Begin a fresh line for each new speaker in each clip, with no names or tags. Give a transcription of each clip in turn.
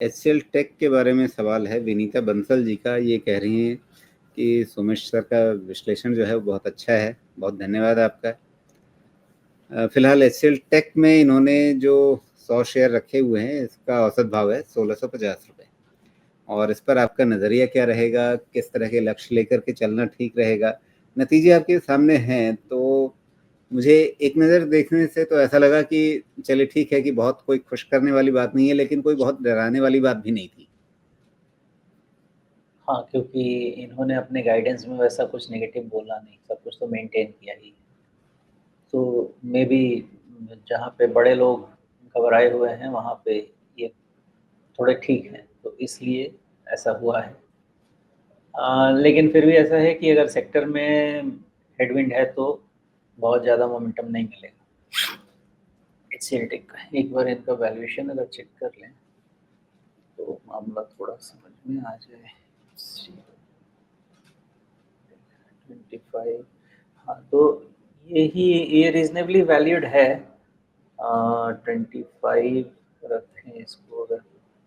HCL take के बारे में सवाल है विनीता बंसल जी का। ये कह रही हैं कि सोमेश सर का विश्लेषण जो है वो बहुत अच्छा है। बहुत धन्यवाद आपका। फिलहाल एचसीएल टेक में इन्होंने जो 100 शेयर रखे हुए हैं, इसका औसत भाव है 1650 रुपये। और इस पर आपका नज़रिया क्या रहेगा? किस तरह के लक्ष्य लेकर के चलना ठीक रहेगा? नतीजे आपके सामने हैं, तो मुझे एक नज़र देखने से तो ऐसा लगा कि चलिए ठीक है कि बहुत कोई खुश करने वाली बात नहीं है, लेकिन कोई बहुत डराने वाली बात भी नहीं थी।
हाँ, क्योंकि इन्होंने अपने गाइडेंस में वैसा कुछ नेगेटिव बोला नहीं, सब कुछ तो मेंटेन किया ही। तो मेबी जहाँ पे बड़े लोग घबराए हुए हैं, वहाँ पे ये थोड़े ठीक हैं, तो इसलिए ऐसा हुआ है। लेकिन फिर भी ऐसा है कि अगर सेक्टर में हेडविंड है, तो बहुत ज़्यादा मोमेंटम नहीं मिलेगा एचसीएल टेक का। एक बार इनका वैल्यूएशन अगर चेक कर लें, तो मामला थोड़ा समझ में आ जाए। 25, हाँ, तो ये रीज़नेबली वैल्यूड है। 25 रखें इसको अगर।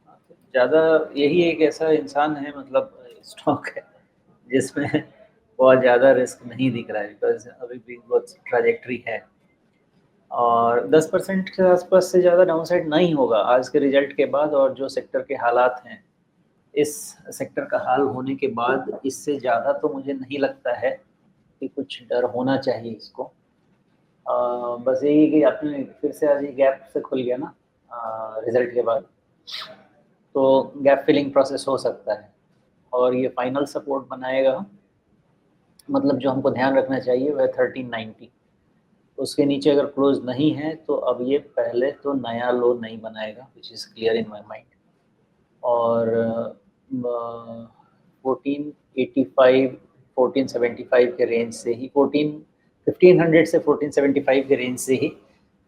हाँ, तो ज़्यादा यही एक ऐसा इंसान है, मतलब स्टॉक है जिसमें बहुत ज़्यादा रिस्क नहीं दिख रहा है, बिकॉज़ अभी भी बहुत ट्रैजेक्टरी है और 10% के आसपास से ज़्यादा डाउनसाइड नहीं होगा आज के रिजल्ट के बाद। और जो सेक्टर के हालात हैं, इस सेक्टर का हाल होने के बाद इससे ज़्यादा तो मुझे नहीं लगता है कि कुछ डर होना चाहिए इसको। बस यही कि आपने फिर से आज ये गैप से खुल गया ना रिजल्ट के बाद, तो गैप फिलिंग प्रोसेस हो सकता है और ये फाइनल सपोर्ट बनाएगा। मतलब जो हमको ध्यान रखना चाहिए वह 1390, उसके नीचे अगर क्लोज नहीं है तो अब ये पहले तो नया लो नहीं बनाएगा, which is clear in my mind. और 1485 1475 के रेंज से ही 1500 से 1475 के रेंज से ही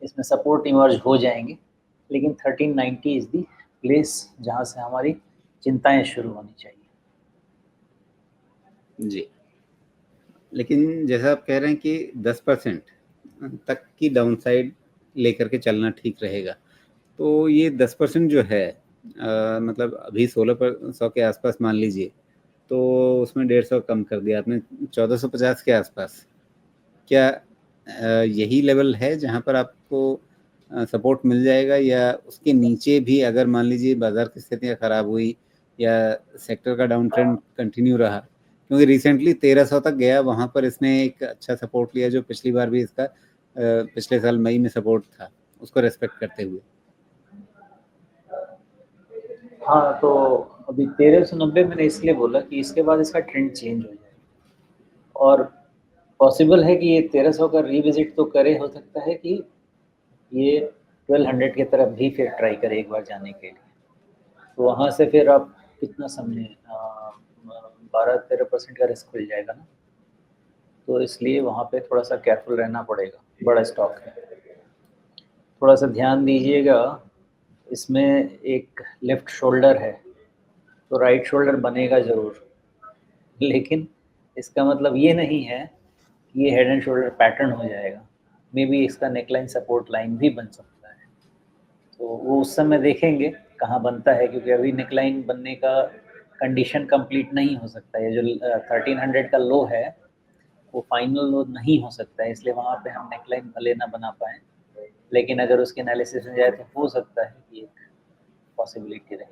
इसमें सपोर्ट इमर्ज हो जाएंगे। लेकिन 1390 इज़ दी प्लेस जहाँ से हमारी चिंताएं शुरू होनी चाहिए।
जी, लेकिन जैसा आप कह रहे हैं कि 10% तक की डाउनसाइड लेकर के चलना ठीक रहेगा, तो ये 10% जो है मतलब अभी 16% के आसपास मान लीजिए, तो उसमें 150 कम कर दिया आपने 1450 के आसपास। क्या यही लेवल है जहाँ पर आपको सपोर्ट मिल जाएगा, या उसके नीचे भी अगर मान लीजिए बाजार की स्थितियाँ खराब हुई या सेक्टर का डाउन ट्रेंड कंटिन्यू रहा? क्योंकि रिसेंटली 1300 तक गया, वहाँ पर इसने एक अच्छा सपोर्ट लिया जो पिछली बार भी इसका पिछले साल मई में सपोर्ट था, उसको रेस्पेक्ट करते हुए।
हाँ, तो अभी 1390 मैंने इसलिए बोला कि इसके बाद इसका ट्रेंड चेंज हो जाएगा और पॉसिबल है कि ये 1300 का रिविजिट तो करे, हो सकता है कि ये 1200 की तरफ भी फिर ट्राई करे एक बार जाने के लिए। तो वहाँ से फिर आप कितना समझे, 12-13% का रिस्क मिल जाएगा ना, तो इसलिए वहाँ पे थोड़ा सा केयरफुल रहना पड़ेगा। बड़ा स्टॉक है, थोड़ा सा ध्यान दीजिएगा। इसमें एक लेफ्ट शोल्डर है, तो राइट शोल्डर बनेगा ज़रूर, लेकिन इसका मतलब ये नहीं है कि ये हेड एंड शोल्डर पैटर्न हो जाएगा। मे बी इसका नेकलाइन सपोर्ट लाइन भी बन सकता है, तो वो उस समय देखेंगे कहाँ बनता है, क्योंकि अभी नेकलाइन बनने का कंडीशन कंप्लीट नहीं हो सकता है। ये जो 1300 का लो है वो फाइनल लो नहीं हो सकता है, इसलिए वहाँ पे हम नेकलाइन भले ना बना पाएँ, लेकिन अगर उसके एनालिसिस में जाए तो हो सकता है कि एक पॉसिबिलिटी रहे।